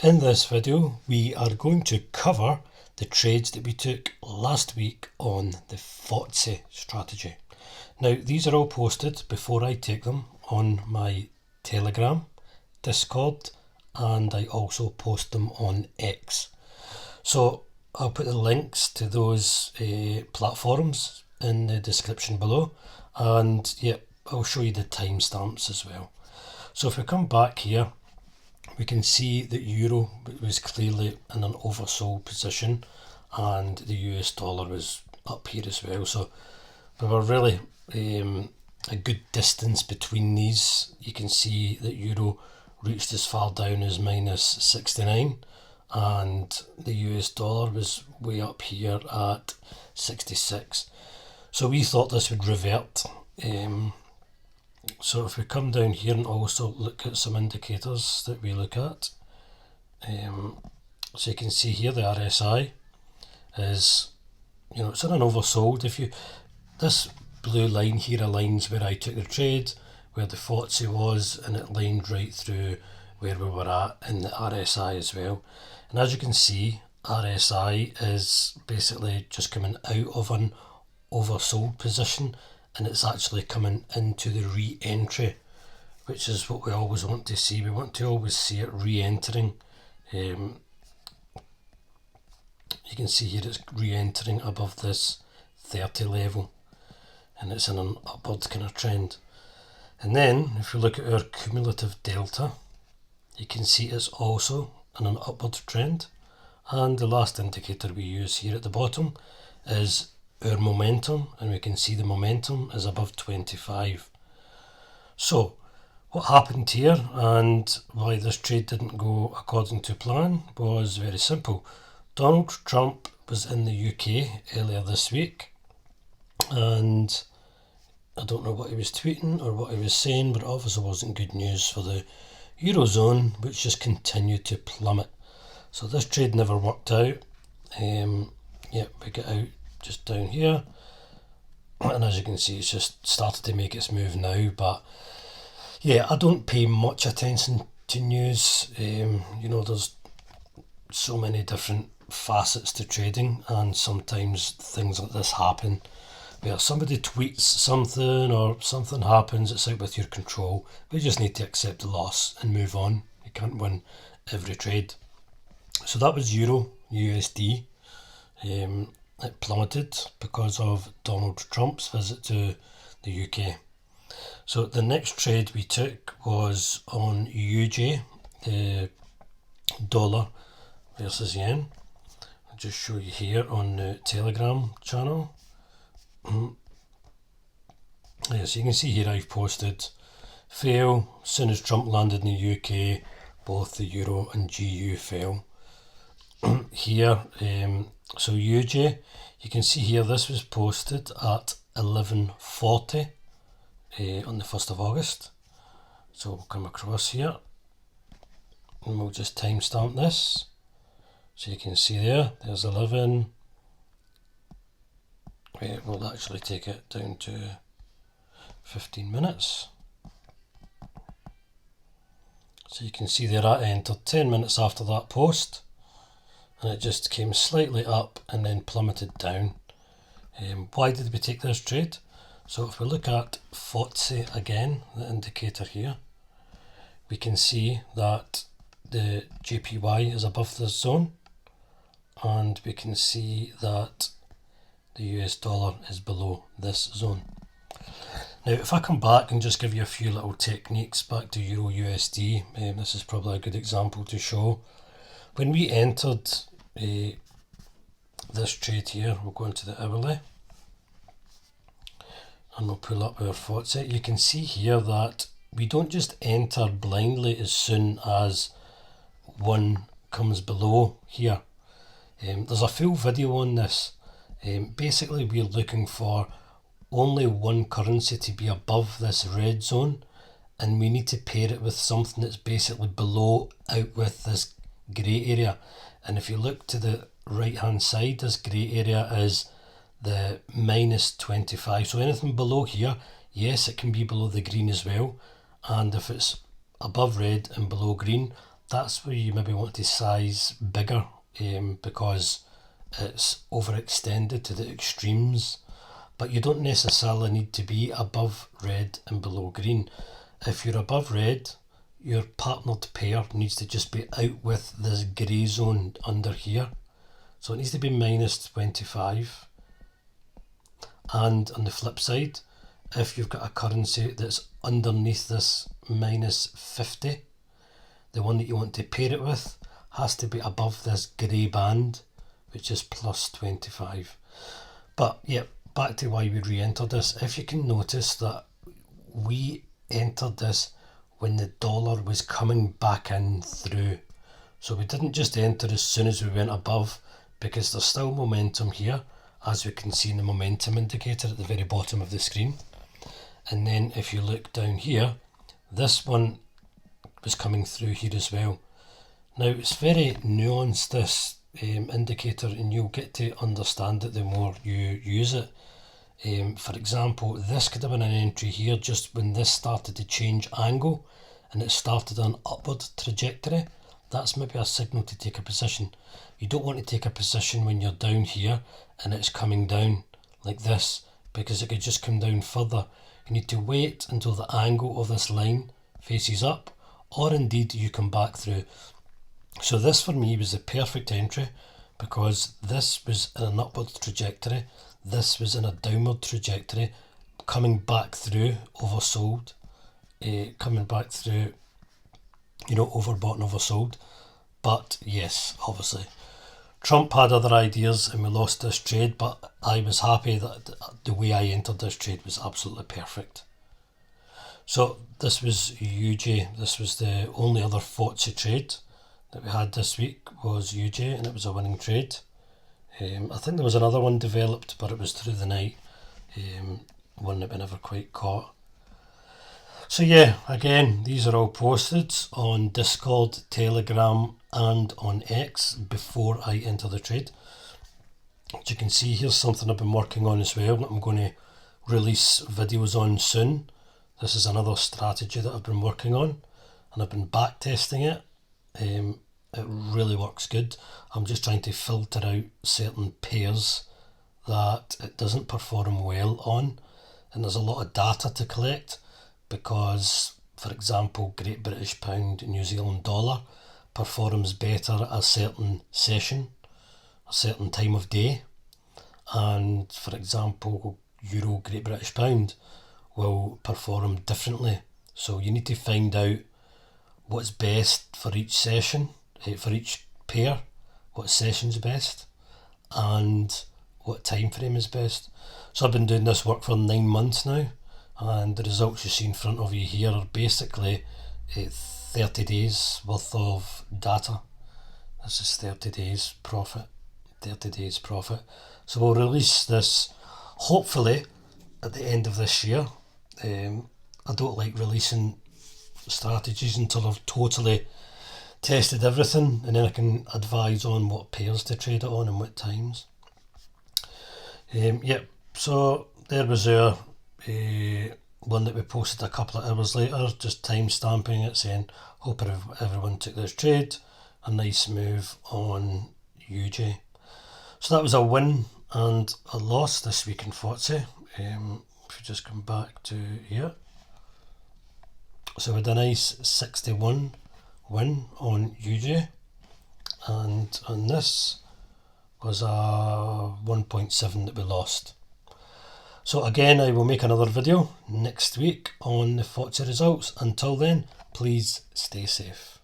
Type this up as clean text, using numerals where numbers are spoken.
In this video, we are going to cover the trades that we took last week on the FOTSI strategy. Now, these are all posted before I take them on my Telegram, Discord, and I also post them on X. So I'll put the links to those platforms in the description below, and I'll show you the timestamps as well. So if we come back here, we can see that euro was clearly in an oversold position and the US dollar was up here as well. So we were really a good distance between these. You can see that euro reached as far down as minus 69 and the US dollar was way up here at 66. So we thought this would revert. So if we come down here and also look at some indicators that we look at, so you can see here the RSI is, it's in an oversold. This blue line here aligns where I took the trade, where the FOTSI was, and it lined right through where we were at in the RSI as well. And as you can see, RSI is basically just coming out of an oversold position, and it's actually coming into the re-entry, which is what we always want to see. We want to always see it re-entering. You can see here it's re-entering above this 30 level, and it's in an upward kind of trend. And then if you look at our cumulative delta, you can see it's also in an upward trend. And the last indicator we use here at the bottom is our momentum, and we can see the momentum is above 25. So what happened here and why this trade didn't go according to plan was very simple. Donald Trump was in the UK earlier this week, and I don't know what he was tweeting or what he was saying, but it obviously wasn't good news for the Eurozone, which just continued to plummet. So this trade never worked out. We get out just down here, and as you can see, it's just started to make its move now. But I don't pay much attention to news. There's so many different facets to trading, and sometimes things like this happen where somebody tweets something or something happens, it's out with your control. We just need to accept the loss and move on. You can't win every trade. So that was Euro USD. It plummeted because of Donald Trump's visit to the UK. So the next trade we took was on UJ, the dollar versus yen. I'll just show you here on the Telegram channel. So you can see here I've posted fail. As soon as Trump landed in the UK, both the euro and GU fell. Here, so UJ, you can see here this was posted at 11:40 on the 1st of August. So we'll come across here and we'll just timestamp this. So you can see there's 11. We'll actually take it down to 15 minutes. So you can see there I entered 10 minutes after that post, and it just came slightly up and then plummeted down. Why did we take this trade? So if we look at FOTSI again, the indicator here, we can see that the JPY is above this zone, and we can see that the US dollar is below this zone. Now if I come back and just give you a few little techniques back to Euro USD, this is probably a good example to show. When we entered this trade here, we'll go into the hourly and we'll pull up our FOTSI. You can see here that we don't just enter blindly as soon as one comes below here. There's a full video on this. Basically we're looking for only one currency to be above this red zone, and we need to pair it with something that's basically below, out with this grey area. And if you look to the right hand side, this grey area is the minus 25. So anything below here, yes, it can be below the green as well. And if it's above red and below green, that's where you maybe want to size bigger, because it's overextended to the extremes. But you don't necessarily need to be above red and below green. If you're above red, your partnered pair needs to just be out with this grey zone under here. So it needs to be minus 25. And on the flip side, if you've got a currency that's underneath this minus 50, the one that you want to pair it with has to be above this grey band, which is plus 25. But yeah, back to why we re-entered this. If you can notice that we entered this when the dollar was coming back in through. So we didn't just enter as soon as we went above, because there's still momentum here, as we can see in the momentum indicator at the very bottom of the screen. And then if you look down here, this one was coming through here as well. Now it's very nuanced, this indicator, and you'll get to understand it the more you use it. For example, this could have been an entry here just when this started to change angle and it started an upward trajectory. That's maybe a signal to take a position. You don't want to take a position when you're down here and it's coming down like this, because it could just come down further. You need to wait until the angle of this line faces up, or indeed you come back through. So this for me was the perfect entry, because this was in an upward trajectory, this was in a downward trajectory, coming back through, oversold, coming back through, overbought and oversold. But yes, obviously Trump had other ideas and we lost this trade, but I was happy that the way I entered this trade was absolutely perfect. So this was UJ. This was the only other FOTSI trade that we had this week, was UJ, and it was a winning trade. I think there was another one developed, but it was through the night, one that we never quite caught. So yeah, again, these are all posted on Discord, Telegram and on X before I enter the trade. As you can see, here's something I've been working on as well that I'm going to release videos on soon. This is another strategy that I've been working on, and I've been back testing it. It really works good. I'm just trying to filter out certain pairs that it doesn't perform well on, and there's a lot of data to collect, because for example Great British Pound, New Zealand Dollar performs better at a certain session, a certain time of day, and for example Euro, Great British Pound will perform differently. So you need to find out what's best for each session, for each pair, what session's best and what time frame is best. So I've been doing this work for 9 months now, and the results you see in front of you here are basically 30 days worth of data. This is 30 days profit, 30 days profit. So we'll release this hopefully at the end of this year. I don't like releasing strategies until I've totally tested everything, and then I can advise on what pairs to trade it on and what times. Yep, so there was our one that we posted a couple of hours later, just time stamping it saying hope everyone took this trade, a nice move on UJ. So that was a win and a loss this week in FOTSI. If you just come back to here, so we had a nice 61 win on UJ, and on this was a 1.7 that we lost. So again, I will make another video next week on the FOTSI results. Until then, please stay safe.